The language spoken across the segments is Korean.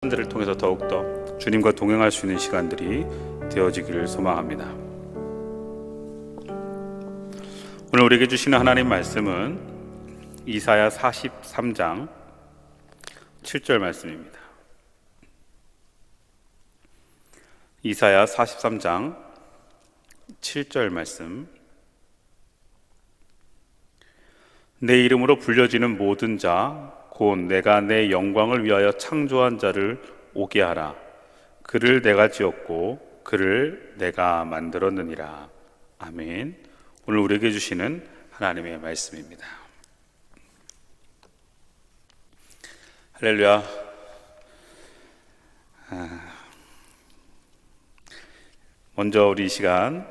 시간들을 통해서 더욱더 주님과 동행할 수 있는 시간들이 되어지기를 소망합니다. 오늘 우리에게 주시는 하나님 말씀은 이사야 43장 7절 말씀입니다. 이사야 43장 7절 말씀. 내 이름으로 불려지는 모든 자 곧 내가 내 영광을 위하여 창조한 자를 오게 하라. 그를 내가 지었고 그를 내가 만들었느니라. 아멘. 오늘 우리에게 주시는 하나님의 말씀입니다. 할렐루야. 먼저 우리 이 시간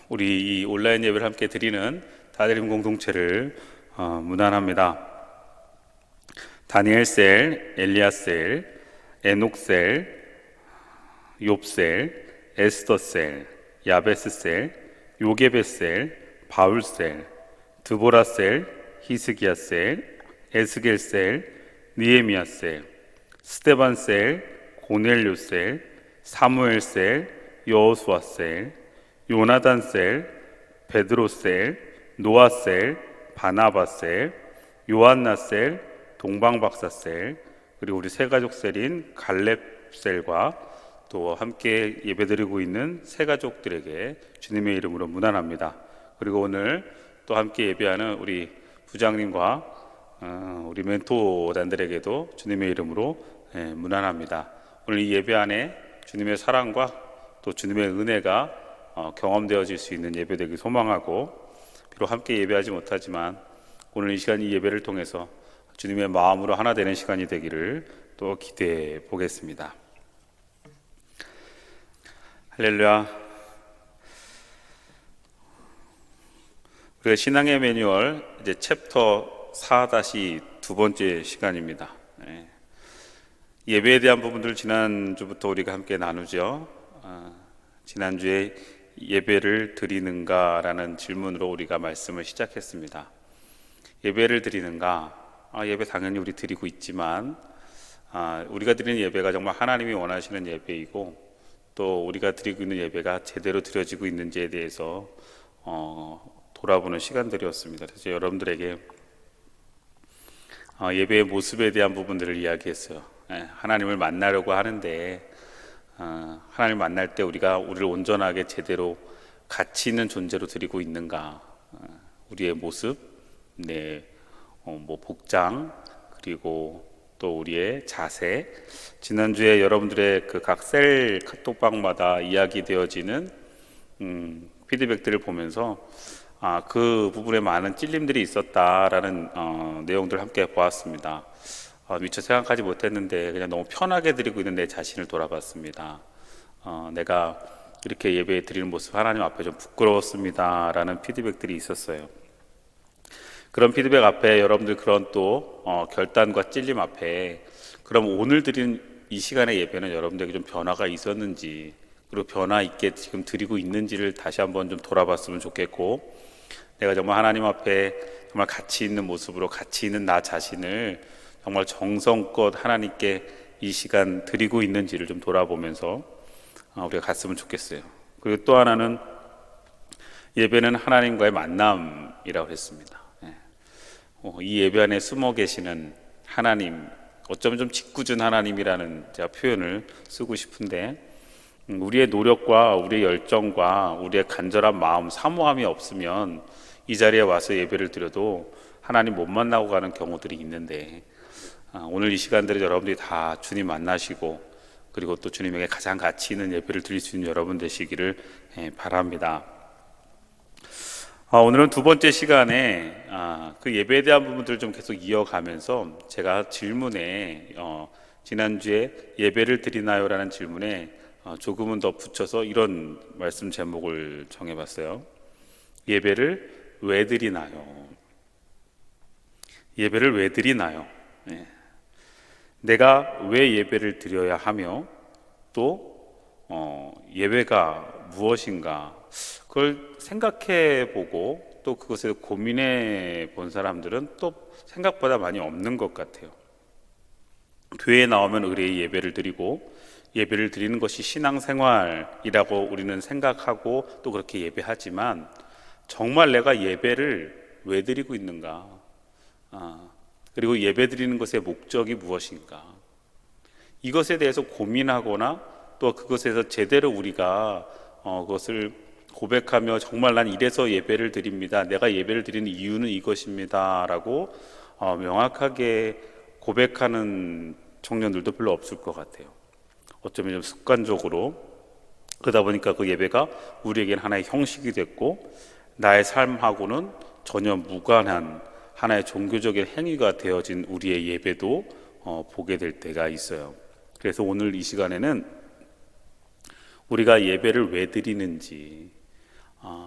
우리 이 온라인 예배를 함께 드리는 다드림 공동체를 문안합니다. 다니엘셀, 엘리야셀, 에녹셀, 욥셀, 에스더셀, 야베스셀, 요게베셀, 바울셀, 드보라셀, 히스기야셀, 에스겔셀, 느헤미야셀, 스데반셀, 고넬료셀, 사무엘셀, 여호수아셀, 요나단셀, 베드로셀, 노아셀, 바나바셀, 요한나셀, 동방박사셀, 그리고 우리 세가족셀인 갈렙셀과 또 함께 예배드리고 있는 세가족들에게 주님의 이름으로 문안합니다. 그리고 오늘 또 함께 예배하는 우리 부장님과 우리 멘토단들에게도 주님의 이름으로 문안합니다. 오늘 이 예배 안에 주님의 사랑과 또 주님의 은혜가 경험되어질 수 있는 예배되길 소망하고, 비록 함께 예배하지 못하지만 오늘 이 시간 이 예배를 통해서 주님의 마음으로 하나 되는 시간이 되기를 또 기대해 보겠습니다. 할렐루야. 우리가 신앙의 매뉴얼 이제 챕터 4-2 번째 시간입니다. 예배에 대한 부분들을 지난주부터 우리가 함께 나누죠. 지난주에 예배를 드리는가라는 질문으로 우리가 말씀을 시작했습니다. 예배를 드리는가? 예배 당연히 우리 드리고 있지만 우리가 드리는 예배가 정말 하나님이 원하시는 예배이고, 또 우리가 드리고 있는 예배가 제대로 드려지고 있는지에 대해서 돌아보는 시간들이었습니다. 그래서 여러분들에게 예배의 모습에 대한 부분들을 이야기했어요. 하나님을 만나려고 하는데 하나님을 만날 때 우리가 우리를 온전하게 제대로 가치 있는 존재로 드리고 있는가, 우리의 모습, 복장, 그리고 또 우리의 자세, 지난주에 여러분들의 그 각 셀 카톡방마다 이야기되어지는 피드백들을 보면서 그 부분에 많은 찔림들이 있었다라는 내용들을 함께 보았습니다. 미처 생각하지 못했는데 그냥 너무 편하게 드리고 있는 내 자신을 돌아봤습니다. 내가 이렇게 예배 드리는 모습 하나님 앞에 좀 부끄러웠습니다 라는 피드백들이 있었어요. 그런 피드백 앞에 여러분들 그런 또 결단과 찔림 앞에, 그럼 오늘 드린 이 시간의 예배는 여러분들에게 좀 변화가 있었는지, 그리고 변화 있게 지금 드리고 있는지를 다시 한번 좀 돌아봤으면 좋겠고, 내가 정말 하나님 앞에 정말 가치 있는 모습으로 가치 있는 나 자신을 정말 정성껏 하나님께 이 시간 드리고 있는지를 좀 돌아보면서 우리가 갔으면 좋겠어요. 그리고 또 하나는 예배는 하나님과의 만남이라고 했습니다. 이 예배 안에 숨어 계시는 하나님, 어쩌면 좀 짓궂은 하나님이라는 제가 표현을 쓰고 싶은데, 우리의 노력과 우리의 열정과 우리의 간절한 마음, 사모함이 없으면 이 자리에 와서 예배를 드려도 하나님 못 만나고 가는 경우들이 있는데, 오늘 이 시간들에 여러분들이 다 주님 만나시고, 그리고 또 주님에게 가장 가치 있는 예배를 드릴 수 있는 여러분 되시기를 바랍니다. 오늘은 두 번째 시간에 그 예배에 대한 부분들을 좀 계속 이어가면서 제가 질문에 지난주에 예배를 드리나요? 라는 질문에 조금은 더 붙여서 이런 말씀 제목을 정해봤어요. 예배를 왜 드리나요? 예배를 왜 드리나요? 내가 왜 예배를 드려야 하며, 또 예배가 무엇인가, 그걸 생각해 보고 또 그것에 고민해 본 사람들은 또 생각보다 많이 없는 것 같아요. 교회에 나오면 의뢰의 예배를 드리고 예배를 드리는 것이 신앙생활이라고 우리는 생각하고 또 그렇게 예배하지만 정말 내가 예배를 왜 드리고 있는가? 그리고 예배 드리는 것의 목적이 무엇인가? 이것에 대해서 고민하거나 또 그것에서 제대로 우리가 그것을 고백하며 정말 난 이래서 예배를 드립니다. 내가 예배를 드리는 이유는 이것입니다. 라고 명확하게 고백하는 청년들도 별로 없을 것 같아요. 어쩌면 좀 습관적으로 그러다 보니까 그 예배가 우리에겐 하나의 형식이 됐고 나의 삶하고는 전혀 무관한 하나의 종교적인 행위가 되어진 우리의 예배도 보게 될 때가 있어요. 그래서 오늘 이 시간에는 우리가 예배를 왜 드리는지,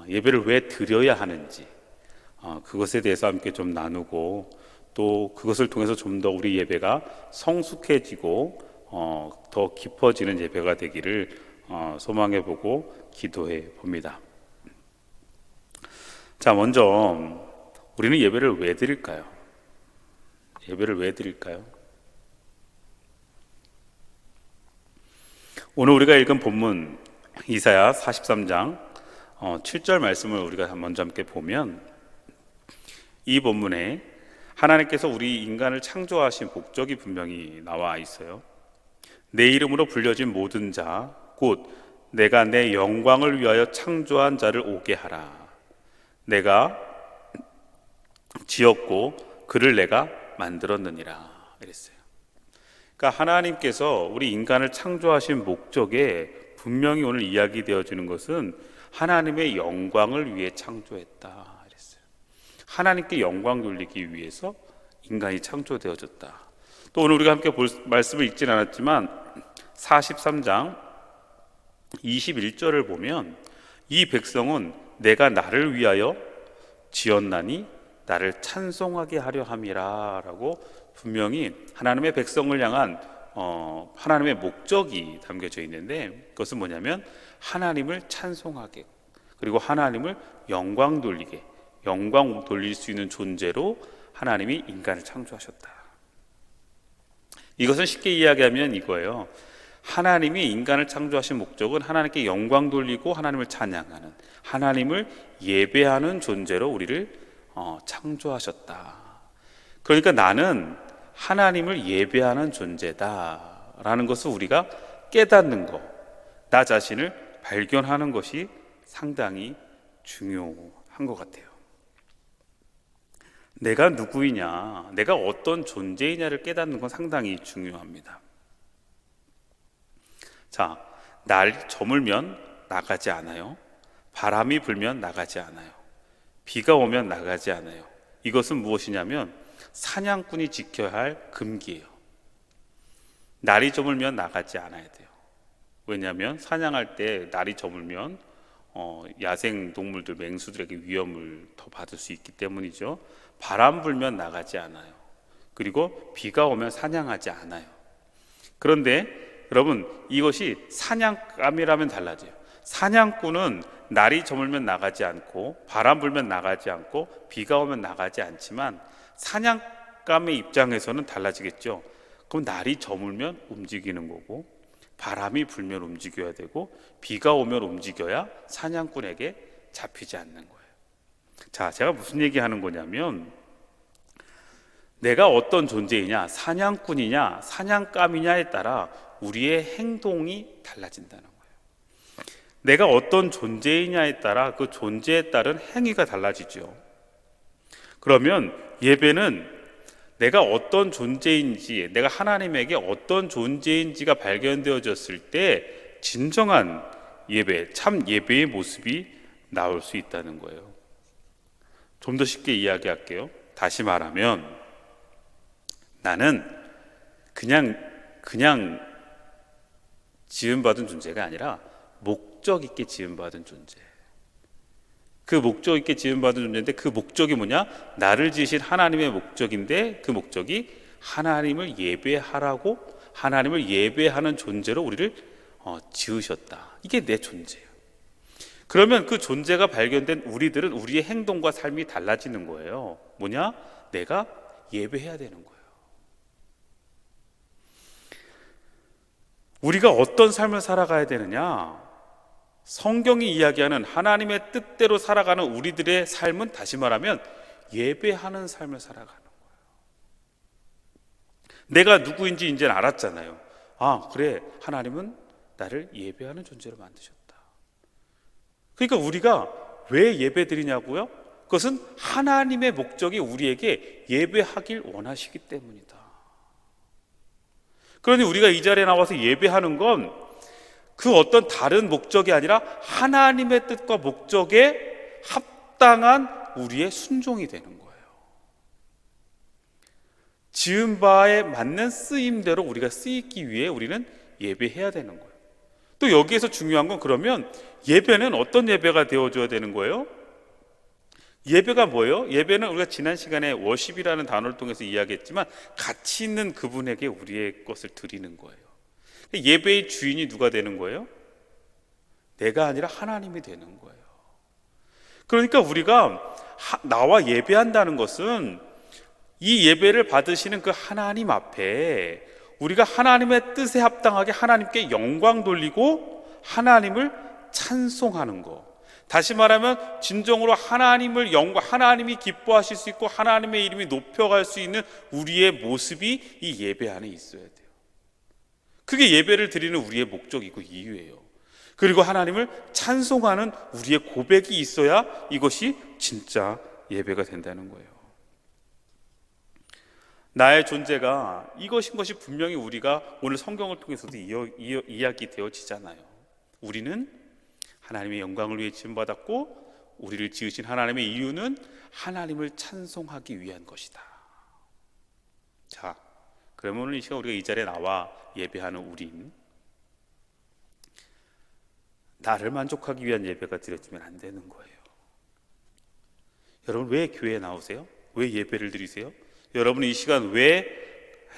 예배를 왜 드려야 하는지 그것에 대해서 함께 좀 나누고 또 그것을 통해서 좀 더 우리 예배가 성숙해지고 더 깊어지는 예배가 되기를 소망해보고 기도해 봅니다. 자, 먼저 우리는 예배를 왜 드릴까요? 예배를 왜 드릴까요? 오늘 우리가 읽은 본문 이사야 43장 7절 말씀을 우리가 먼저 함께 보면 이 본문에 하나님께서 우리 인간을 창조하신 목적이 분명히 나와 있어요. 내 이름으로 불려진 모든 자, 곧 내가 내 영광을 위하여 창조한 자를 오게 하라. 내가 지었고 그를 내가 만들었느니라 이랬어요. 그러니까 하나님께서 우리 인간을 창조하신 목적에 분명히 오늘 이야기되어지는 것은 하나님의 영광을 위해 창조했다 이랬어요. 하나님께 영광 돌리기 위해서 인간이 창조되어졌다. 또 오늘 우리가 함께 볼 말씀을 읽진 않았지만 43장 21절을 보면 이 백성은 내가 나를 위하여 지었나니 나를 찬송하게 하려 함이라 라고 분명히 하나님의 백성을 향한 하나님의 목적이 담겨져 있는데 그것은 뭐냐면 하나님을 찬송하게 그리고 하나님을 영광 돌리게 영광 돌릴 수 있는 존재로 하나님이 인간을 창조하셨다. 이것은 쉽게 이야기하면 이거예요. 하나님이 인간을 창조하신 목적은 하나님께 영광 돌리고 하나님을 찬양하는 하나님을 예배하는 존재로 우리를 창조하셨다. 그러니까 나는 하나님을 예배하는 존재다라는 것을 우리가 깨닫는 것, 나 자신을 발견하는 것이 상당히 중요한 것 같아요. 내가 누구이냐, 내가 어떤 존재이냐를 깨닫는 건 상당히 중요합니다. 자, 날 저물면 나가지 않아요. 바람이 불면 나가지 않아요. 비가 오면 나가지 않아요. 이것은 무엇이냐면 사냥꾼이 지켜야 할 금기예요. 날이 저물면 나가지 않아야 돼요. 왜냐하면 사냥할 때 날이 저물면 야생 동물들, 맹수들에게 위험을 더 받을 수 있기 때문이죠. 바람 불면 나가지 않아요. 그리고 비가 오면 사냥하지 않아요. 그런데 여러분, 이것이 사냥감이라면 달라져요. 사냥꾼은 날이 저물면 나가지 않고 바람 불면 나가지 않고 비가 오면 나가지 않지만 사냥감의 입장에서는 달라지겠죠. 그럼 날이 저물면 움직이는 거고 바람이 불면 움직여야 되고 비가 오면 움직여야 사냥꾼에게 잡히지 않는 거예요. 자, 제가 무슨 얘기하는 거냐면 내가 어떤 존재이냐, 사냥꾼이냐 사냥감이냐에 따라 우리의 행동이 달라진다는 거예요. 내가 어떤 존재이냐에 따라 그 존재에 따른 행위가 달라지죠. 그러면 예배는 내가 어떤 존재인지, 내가 하나님에게 어떤 존재인지가 발견되어졌을 때 진정한 예배, 참 예배의 모습이 나올 수 있다는 거예요. 좀 더 쉽게 이야기할게요. 다시 말하면 나는 그냥 지음받은 존재가 아니라 목적 있게 지음받은 존재. 그 목적 있게 지음받은 존재인데 그 목적이 뭐냐? 나를 지으신 하나님의 목적인데 그 목적이 하나님을 예배하라고 하나님을 예배하는 존재로 우리를 지으셨다. 이게 내 존재예요. 그러면 그 존재가 발견된 우리들은 우리의 행동과 삶이 달라지는 거예요. 뭐냐? 내가 예배해야 되는 거예요. 우리가 어떤 삶을 살아가야 되느냐? 성경이 이야기하는 하나님의 뜻대로 살아가는 우리들의 삶은, 다시 말하면 예배하는 삶을 살아가는 거예요. 내가 누구인지 이제는 알았잖아요. 아, 그래, 하나님은 나를 예배하는 존재로 만드셨다. 그러니까 우리가 왜 예배 드리냐고요? 그것은 하나님의 목적이 우리에게 예배하길 원하시기 때문이다. 그러니 우리가 이 자리에 나와서 예배하는 건 그 어떤 다른 목적이 아니라 하나님의 뜻과 목적에 합당한 우리의 순종이 되는 거예요. 지은 바에 맞는 쓰임대로 우리가 쓰이기 위해 우리는 예배해야 되는 거예요. 또 여기에서 중요한 건, 그러면 예배는 어떤 예배가 되어줘야 되는 거예요? 예배가 뭐예요? 예배는 우리가 지난 시간에 워십이라는 단어를 통해서 이야기했지만 가치 있는 그분에게 우리의 것을 드리는 거예요. 예배의 주인이 누가 되는 거예요? 내가 아니라 하나님이 되는 거예요. 그러니까 우리가 나와 예배한다는 것은 이 예배를 받으시는 그 하나님 앞에 우리가 하나님의 뜻에 합당하게 하나님께 영광 돌리고 하나님을 찬송하는 거. 다시 말하면 진정으로 하나님이 기뻐하실 수 있고 하나님의 이름이 높여갈 수 있는 우리의 모습이 이 예배 안에 있어야 돼요. 그게 예배를 드리는 우리의 목적이고 이유예요. 그리고 하나님을 찬송하는 우리의 고백이 있어야 이것이 진짜 예배가 된다는 거예요. 나의 존재가 이것인 것이 분명히 우리가 오늘 성경을 통해서도 이야기되어지잖아요. 우리는 하나님의 영광을 위해 지음받았고 우리를 지으신 하나님의 이유는 하나님을 찬송하기 위한 것이다. 자, 그러면 오늘 이 시간 우리가 이 자리에 나와 예배하는 우린 나를 만족하기 위한 예배가 드려지면 안 되는 거예요. 여러분, 왜 교회에 나오세요? 왜 예배를 드리세요? 여러분, 이 시간 왜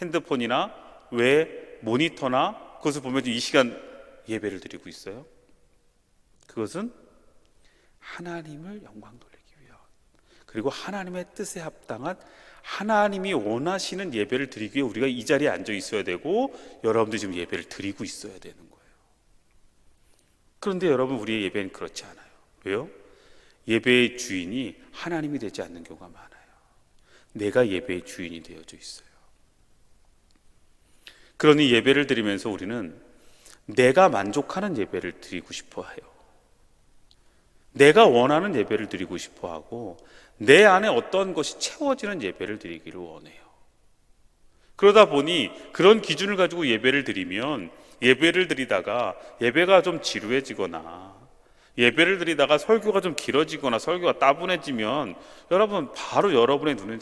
핸드폰이나 왜 모니터나 그것을 보면서 이 시간 예배를 드리고 있어요? 그것은 하나님을 영광 돌리기 위하여, 그리고 하나님의 뜻에 합당한 하나님이 원하시는 예배를 드리기 위해 우리가 이 자리에 앉아 있어야 되고 여러분들 지금 예배를 드리고 있어야 되는 거예요. 그런데 여러분, 우리의 예배는 그렇지 않아요. 왜요? 예배의 주인이 하나님이 되지 않는 경우가 많아요. 내가 예배의 주인이 되어져 있어요. 그러니 예배를 드리면서 우리는 내가 만족하는 예배를 드리고 싶어 해요. 내가 원하는 예배를 드리고 싶어 하고 내 안에 어떤 것이 채워지는 예배를 드리기를 원해요. 그러다 보니 그런 기준을 가지고 예배를 드리면 예배를 드리다가 예배가 좀 지루해지거나 예배를 드리다가 설교가 좀 길어지거나 설교가 따분해지면 여러분 바로 여러분의 눈은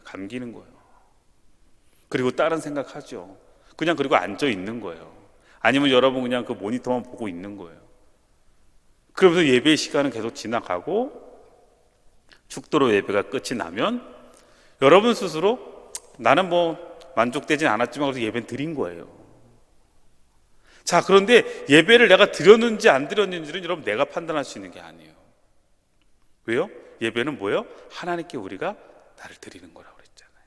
감기는 거예요. 그리고 다른 생각하죠. 그리고 앉아 있는 거예요. 아니면 여러분 그냥 그 모니터만 보고 있는 거예요. 그러면서 예배 시간은 계속 지나가고 축도로 예배가 끝이 나면 여러분 스스로 나는 만족되진 않았지만 그래서 예배는 드린 거예요. 자, 그런데 예배를 내가 드렸는지 안 드렸는지는 여러분 내가 판단할 수 있는 게 아니에요. 왜요? 예배는 뭐예요? 하나님께 우리가 나를 드리는 거라고 그랬잖아요.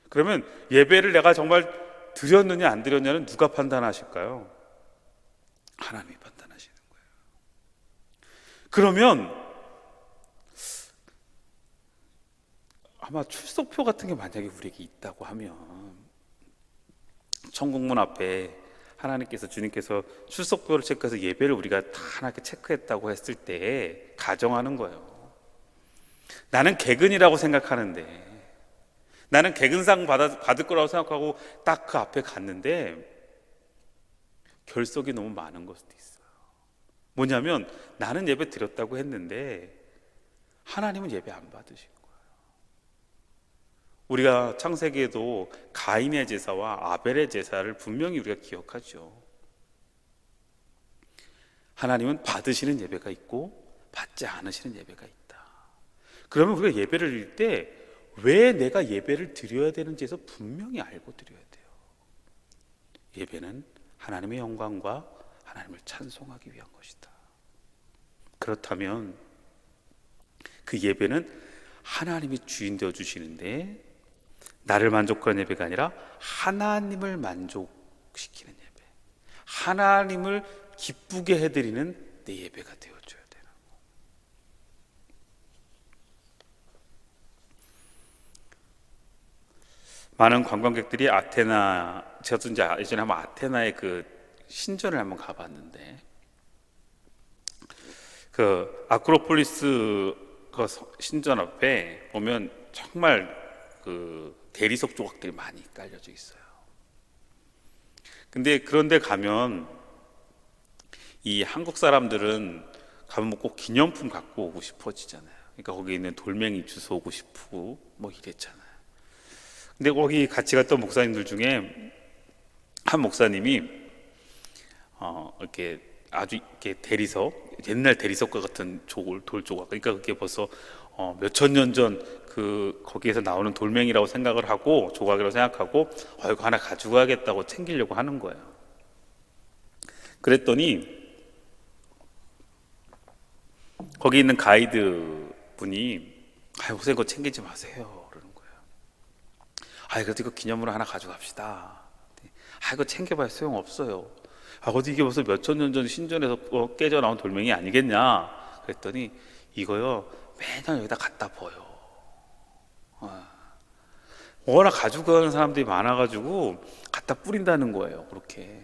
그러면 예배를 내가 정말 드렸느냐 안 드렸느냐는 누가 판단하실까요? 하나님이 판단하시는 거예요. 그러면 아마 출석표 같은 게 만약에 우리에게 있다고 하면 천국문 앞에 하나님께서, 주님께서 출석표를 체크해서 예배를 우리가 다 하나님께 체크했다고 했을 때 가정하는 거예요. 나는 개근이라고 생각하는데, 나는 개근상 받을 거라고 생각하고 딱 그 앞에 갔는데 결석이 너무 많은 걸 수도 있어요. 뭐냐면 나는 예배 드렸다고 했는데 하나님은 예배 안 받으신 거예요. 우리가 창세기에도 가인의 제사와 아벨의 제사를 분명히 우리가 기억하죠. 하나님은 받으시는 예배가 있고 받지 않으시는 예배가 있다. 그러면 우리가 예배를 드릴 때 왜 내가 예배를 드려야 되는지에서 분명히 알고 드려야 돼요. 예배는 하나님의 영광과 하나님을 찬송하기 위한 것이다. 그렇다면 그 예배는 하나님이 주인 되어 주시는데 나를 만족하는 예배가 아니라 하나님을 만족시키는 예배, 하나님을 기쁘게 해드리는 내 예배가 되어줘야 되는 거. 많은 관광객들이 아테나, 저도 이제 예전에 한번 아테나의 그 신전을 한번 가봤는데, 그 아크로폴리스 그 신전 앞에 보면 정말 그 대리석 조각들이 많이 깔려져 있어요. 근데 그런데 가면 이 한국 사람들은 가면 꼭 기념품 갖고 오고 싶어지잖아요. 그러니까 거기 있는 돌멩이 주워 오고 싶고 뭐 이랬잖아요. 근데 거기 같이 갔던 목사님들 중에 한 목사님이 이렇게 아주 이렇게 대리석, 옛날 대리석과 같은 돌 조각, 그러니까 그게 벌써 몇천 년 전 그 거기에서 나오는 돌멩이라고 생각을 하고, 조각이라고 생각하고 이거 하나 가져가야겠다고 챙기려고 하는 거예요. 그랬더니 거기 있는 가이드 분이 선생님 그거 챙기지 마세요 그러는 거예요. 그래도 이거 기념으로 하나 가져갑시다. 이거 챙겨봐야 소용없어요. 어디 이게 벌써 몇천 년 전 신전에서 깨져 나온 돌멩이 아니겠냐 그랬더니, 이거요 매년 여기다 갖다 버요. 워낙 가지고 가는 사람들이 많아가지고 갖다 뿌린다는 거예요. 그렇게.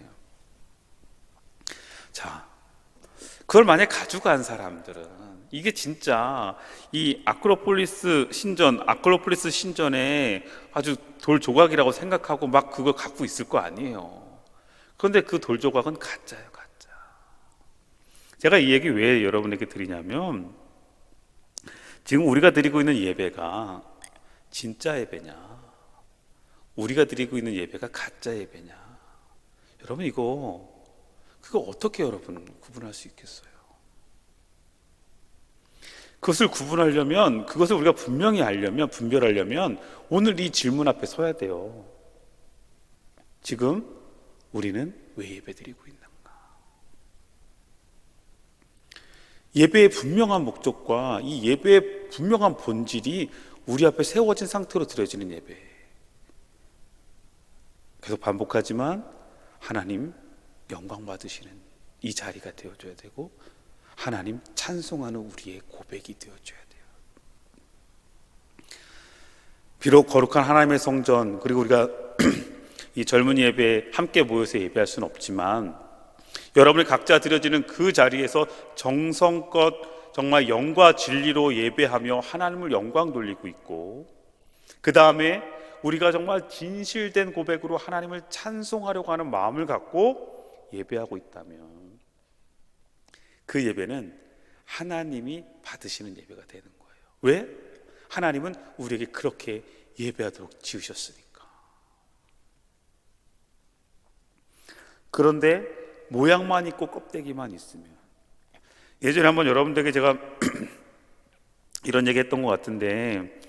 자, 그걸 만약에 가져간 사람들은, 이게 진짜 이 아크로폴리스 신전에 아주 돌 조각이라고 생각하고 막 그거 갖고 있을 거 아니에요. 그런데 그 돌 조각은 가짜예요, 가짜. 제가 이 얘기 왜 여러분에게 드리냐면, 지금 우리가 드리고 있는 예배가 진짜 예배냐, 우리가 드리고 있는 예배가 가짜 예배냐, 여러분 그거 어떻게 여러분 구분할 수 있겠어요? 그것을 구분하려면, 그것을 우리가 분명히 분별하려면 오늘 이 질문 앞에 서야 돼요. 지금 우리는 왜 예배드리고 있는가? 예배의 분명한 목적과 이 예배의 분명한 본질이 우리 앞에 세워진 상태로 드려지는 예배. 계속 반복하지만 하나님 영광 받으시는 이 자리가 되어줘야 되고, 하나님 찬송하는 우리의 고백이 되어줘야 돼요. 비록 거룩한 하나님의 성전, 그리고 우리가 이 젊은이 예배에 함께 모여서 예배할 수는 없지만, 여러분이 각자 드려지는 그 자리에서 정성껏 정말 영과 진리로 예배하며 하나님을 영광 돌리고 있고, 그 다음에 우리가 정말 진실된 고백으로 하나님을 찬송하려고 하는 마음을 갖고 예배하고 있다면, 그 예배는 하나님이 받으시는 예배가 되는 거예요. 왜? 하나님은 우리에게 그렇게 예배하도록 지으셨으니까. 그런데 모양만 있고 껍데기만 있으면, 예전에 한번 여러분들에게 제가 이런 얘기 했던 것 같은데,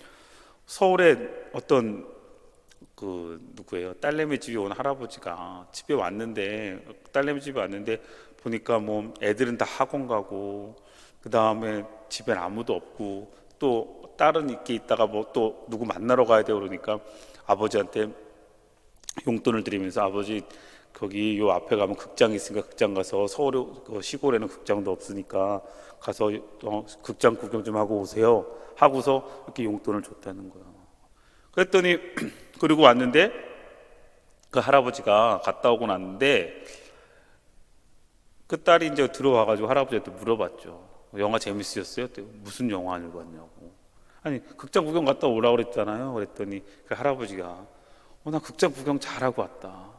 서울에 어떤 누구예요? 딸내미 집에 온 할아버지가 집에 왔는데, 딸내미 집에 왔는데 보니까 뭐 애들은 다 학원 가고, 그 다음에 집엔 아무도 없고, 또 딸은 이렇게 있다가 뭐 또 누구 만나러 가야 돼 그러니까 아버지한테 용돈을 드리면서, 아버지 거기 요 앞에 가면 극장이 있으니까 극장 가서, 서울 시골에는 극장도 없으니까 가서 극장 구경 좀 하고 오세요 하고서 이렇게 용돈을 줬다는 거예요. 그랬더니 그리고 왔는데, 그 할아버지가 갔다 오고 났는데 그 딸이 이제 들어와가지고 할아버지한테 물어봤죠. 영화 재밌으셨어요? 무슨 영화를 봤냐고. 아니 극장 구경 갔다 오라고 그랬잖아요. 그랬더니 그 할아버지가 나 극장 구경 잘하고 왔다.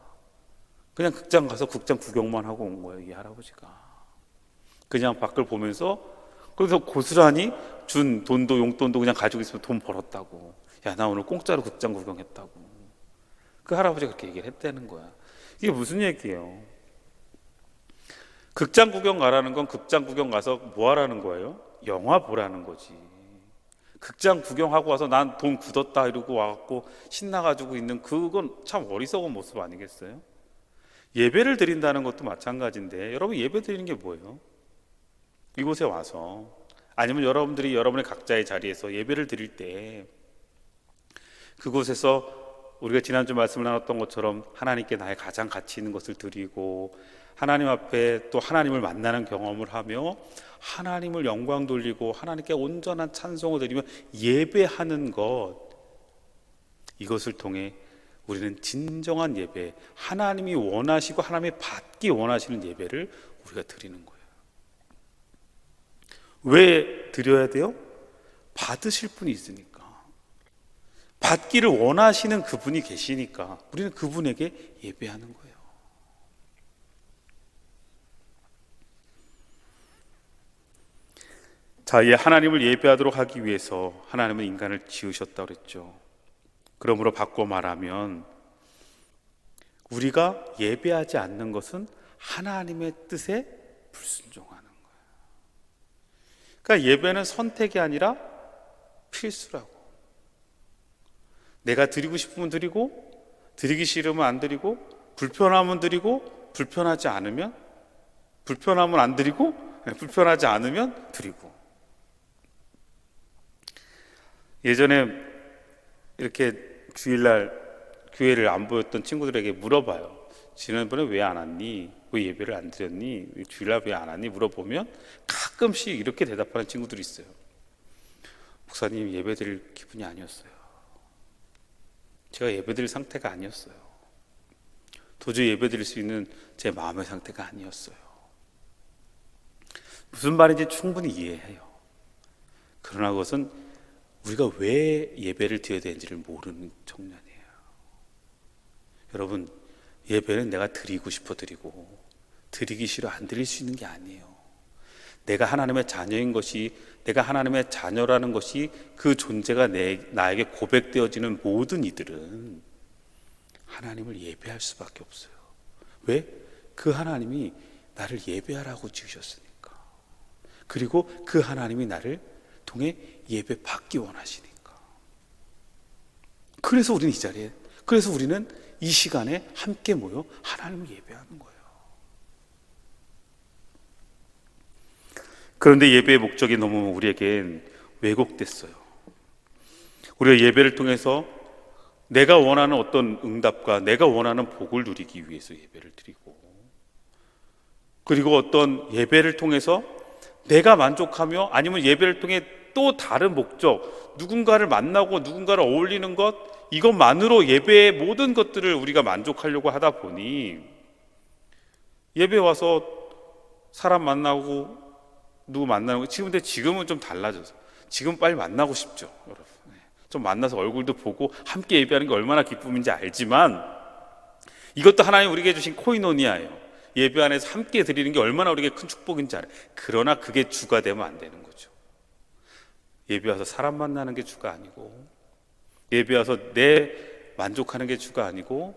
그냥 극장 가서 극장 구경만 하고 온 거예요, 이 할아버지가. 그냥 밖을 보면서, 그래서 고스란히 준 돈도 용돈도 그냥 가지고 있으면 돈 벌었다고. 야, 나 오늘 공짜로 극장 구경했다고. 그 할아버지가 그렇게 얘기를 했다는 거야. 이게 무슨 얘기예요? 극장 구경 가라는 건 극장 구경 가서 뭐 하라는 거예요? 영화 보라는 거지. 극장 구경하고 와서 난 돈 굳었다 이러고 와갖고 신나가지고 있는, 그건 참 어리석은 모습 아니겠어요? 예배를 드린다는 것도 마찬가지인데, 여러분 예배 드리는 게 뭐예요? 이곳에 와서, 아니면 여러분들이 여러분의 각자의 자리에서 예배를 드릴 때, 그곳에서 우리가 지난주 말씀을 나눴던 것처럼 하나님께 나의 가장 가치 있는 것을 드리고, 하나님 앞에 또 하나님을 만나는 경험을 하며 하나님을 영광 돌리고 하나님께 온전한 찬송을 드리며 예배하는 것, 이것을 통해 우리는 진정한 예배, 하나님이 원하시고 하나님이 받기 원하시는 예배를 우리가 드리는 거예요. 왜 드려야 돼요? 받으실 분이 있으니까. 받기를 원하시는 그분이 계시니까 우리는 그분에게 예배하는 거예요. 자, 이 하나님을 예배하도록 하기 위해서 하나님은 인간을 지으셨다고 그랬죠. 그러므로 바꿔 말하면 우리가 예배하지 않는 것은 하나님의 뜻에 불순종하는 거예요. 그러니까 예배는 선택이 아니라 필수라고. 내가 드리고 싶으면 드리고, 드리기 싫으면 안 드리고, 불편하면 드리고, 불편하지 않으면, 불편하면 안 드리고, 불편하지 않으면 드리고. 예전에 이렇게 주일날 교회를 안 보였던 친구들에게 물어봐요. 지난번에 왜 안 왔니? 왜 예배를 안 드렸니? 주일날 왜 안 왔니? 물어보면 가끔씩 이렇게 대답하는 친구들이 있어요. 목사님, 예배 드릴 기분이 아니었어요. 제가 예배 드릴 상태가 아니었어요. 도저히 예배 드릴 수 있는 제 마음의 상태가 아니었어요. 무슨 말인지 충분히 이해해요. 그러나 그것은 우리가 왜 예배를 드려야 되는지를 모르는 청년이에요. 여러분, 예배는 내가 드리고 싶어 드리고 드리기 싫어 안 드릴 수 있는 게 아니에요. 내가 하나님의 자녀인 것이, 내가 하나님의 자녀라는 것이 그 존재가 나에게 고백되어지는 모든 이들은 하나님을 예배할 수밖에 없어요. 왜? 그 하나님이 나를 예배하라고 지으셨으니까. 그리고 그 하나님이 나를 통해 예배 받기 원하시니까. 그래서 우리는 이 자리에, 그래서 우리는 이 시간에 함께 모여 하나님을 예배하는 거예요. 그런데 예배의 목적이 너무 우리에겐 왜곡됐어요. 우리가 예배를 통해서 내가 원하는 어떤 응답과 내가 원하는 복을 누리기 위해서 예배를 드리고, 그리고 어떤 예배를 통해서 내가 만족하며, 아니면 예배를 통해 또 다른 목적, 누군가를 만나고 누군가를 어울리는 것, 이것만으로 예배의 모든 것들을 우리가 만족하려고 하다 보니 예배 와서 사람 만나고 누구 만나는 거, 지금은 좀 달라져서 지금 빨리 만나고 싶죠, 여러분. 좀 만나서 얼굴도 보고 함께 예배하는 게 얼마나 기쁨인지 알지만, 이것도 하나님 우리에게 주신 코이노니아예요. 예배 안에서 함께 드리는 게 얼마나 우리에게 큰 축복인지 알아요. 그러나 그게 주가 되면 안 되는 거죠. 예배 와서 사람 만나는 게 주가 아니고, 예배 와서 내 만족하는 게 주가 아니고,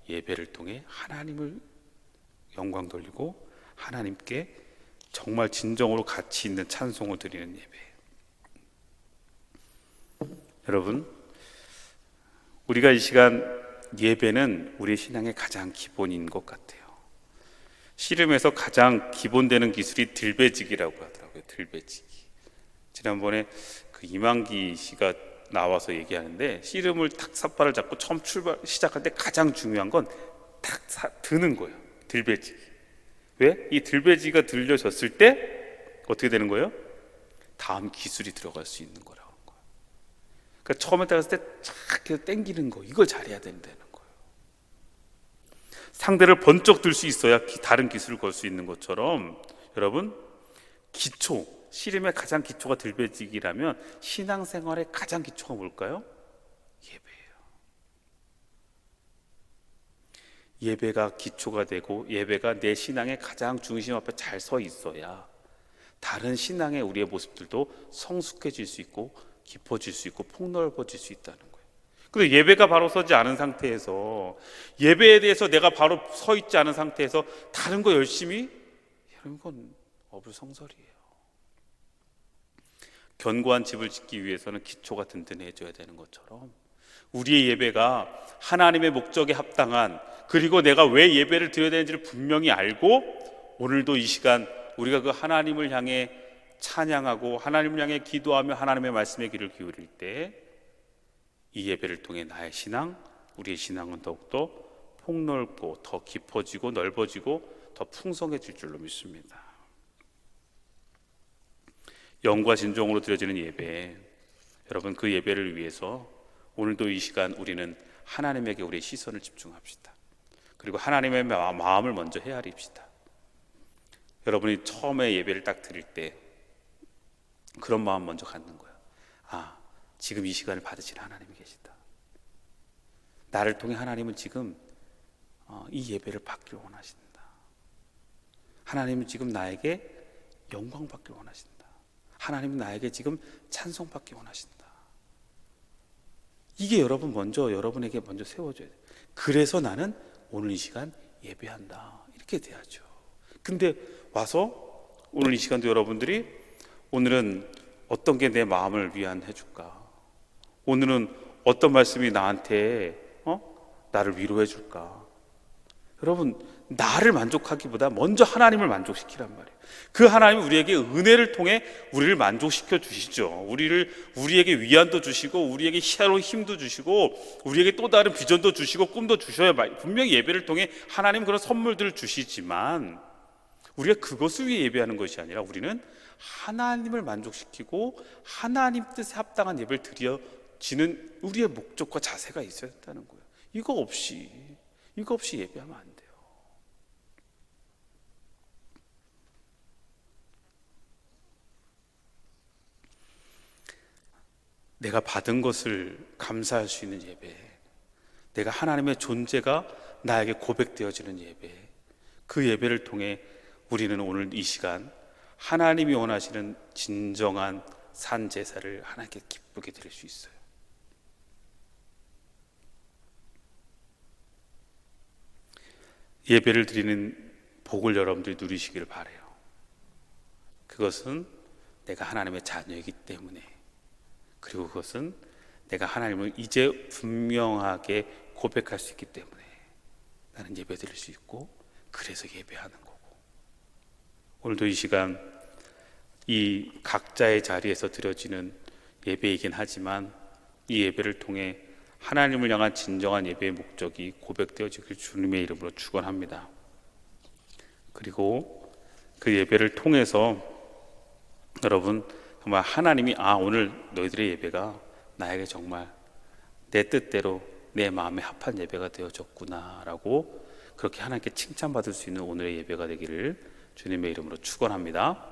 예배를 통해 하나님을 영광 돌리고 하나님께 정말 진정으로 가치 있는 찬송을 드리는 예배. 여러분, 우리가 이 시간 예배는 우리 신앙의 가장 기본인 것 같아요. 씨름에서 가장 기본되는 기술이 들배지기라고 하더라고요. 들배지기. 지난번에 그 이만기 씨가 나와서 얘기하는데, 씨름을 탁 삿발을 잡고 처음 시작할 때 가장 중요한 건 탁 드는 거예요. 들배지기. 왜? 이 들배지기가 들려졌을 때 어떻게 되는 거예요? 다음 기술이 들어갈 수 있는 거라고 하는 거예요. 그러니까 처음에 따랐을 때 착 해서 당기는 거, 이걸 잘해야 된다는 거예요. 상대를 번쩍 들 수 있어야 다른 기술을 걸 수 있는 것처럼, 여러분, 기초, 씨름의 가장 기초가 들배지기라면 신앙생활의 가장 기초가 뭘까요? 예배예요. 예배가 기초가 되고, 예배가 내 신앙의 가장 중심 앞에 잘 서 있어야 다른 신앙의 우리의 모습들도 성숙해질 수 있고 깊어질 수 있고 폭넓어질 수 있다는 거예요. 그런데 예배가 바로 서지 않은 상태에서, 예배에 대해서 내가 바로 서 있지 않은 상태에서 다른 거 열심히, 이런 건 어불성설이에요. 견고한 집을 짓기 위해서는 기초가 든든해져야 되는 것처럼, 우리의 예배가 하나님의 목적에 합당한, 그리고 내가 왜 예배를 드려야 되는지를 분명히 알고, 오늘도 이 시간 우리가 그 하나님을 향해 찬양하고 하나님을 향해 기도하며 하나님의 말씀에 귀를 기울일 때, 이 예배를 통해 나의 신앙, 우리의 신앙은 더욱더 폭넓고 더 깊어지고 넓어지고 더 더 풍성해질 줄로 믿습니다. 영과 진정으로 드려지는 예배, 여러분 그 예배를 위해서 오늘도 이 시간 우리는 하나님에게 우리의 시선을 집중합시다. 그리고 하나님의 마음을 먼저 헤아립시다. 여러분이 처음에 예배를 딱 드릴 때 그런 마음 먼저 갖는 거예요. 아, 지금 이 시간을 받으시는 하나님이 계시다. 나를 통해 하나님은 지금 이 예배를 받길 원하신다. 하나님은 지금 나에게 영광 받길 원하신다. 하나님은 나에게 지금 찬송 받길 원하신다. 이게 여러분에게 먼저 세워줘야 돼요. 그래서 나는 오늘 이 시간 예배한다, 이렇게 돼야죠. 근데 와서 오늘 이 시간도 여러분들이 오늘은 어떤 게 내 마음을 위안해 줄까? 오늘은 어떤 말씀이 나한테 나를 위로해 줄까? 여러분, 나를 만족하기보다 먼저 하나님을 만족시키란 말이에요. 그 하나님은 우리에게 은혜를 통해 우리를 만족시켜 주시죠. 우리에게 위안도 주시고, 우리에게 새로운 힘도 주시고, 우리에게 또 다른 비전도 주시고, 꿈도 주셔야, 분명히 예배를 통해 하나님 그런 선물들을 주시지만, 우리가 그것을 위해 예배하는 것이 아니라 우리는 하나님을 만족시키고 하나님 뜻에 합당한 예배를 드려지는 우리의 목적과 자세가 있어야 한다는 거예요. 이거 없이 예배하면 안 돼요. 내가 받은 것을 감사할 수 있는 예배, 내가 하나님의 존재가 나에게 고백되어지는 예배, 그 예배를 통해 우리는 오늘 이 시간 하나님이 원하시는 진정한 산 제사를 하나님께 기쁘게 드릴 수 있어요. 예배를 드리는 복을 여러분들이 누리시기를 바라요. 그것은 내가 하나님의 자녀이기 때문에, 그리고 그것은 내가 하나님을 이제 분명하게 고백할 수 있기 때문에 나는 예배 드릴 수 있고, 그래서 예배하는 거고, 오늘도 이 시간 이 각자의 자리에서 드려지는 예배이긴 하지만 이 예배를 통해 하나님을 향한 진정한 예배의 목적이 고백되어지길 주님의 이름으로 축원합니다. 그리고 그 예배를 통해서 여러분 정말 하나님이 오늘 너희들의 예배가 나에게 정말 내 뜻대로 내 마음에 합한 예배가 되어졌구나 라고 그렇게 하나님께 칭찬받을 수 있는 오늘의 예배가 되기를 주님의 이름으로 축원합니다.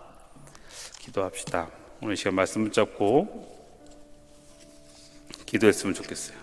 기도합시다. 오늘 시간 말씀 붙잡고 기도했으면 좋겠어요.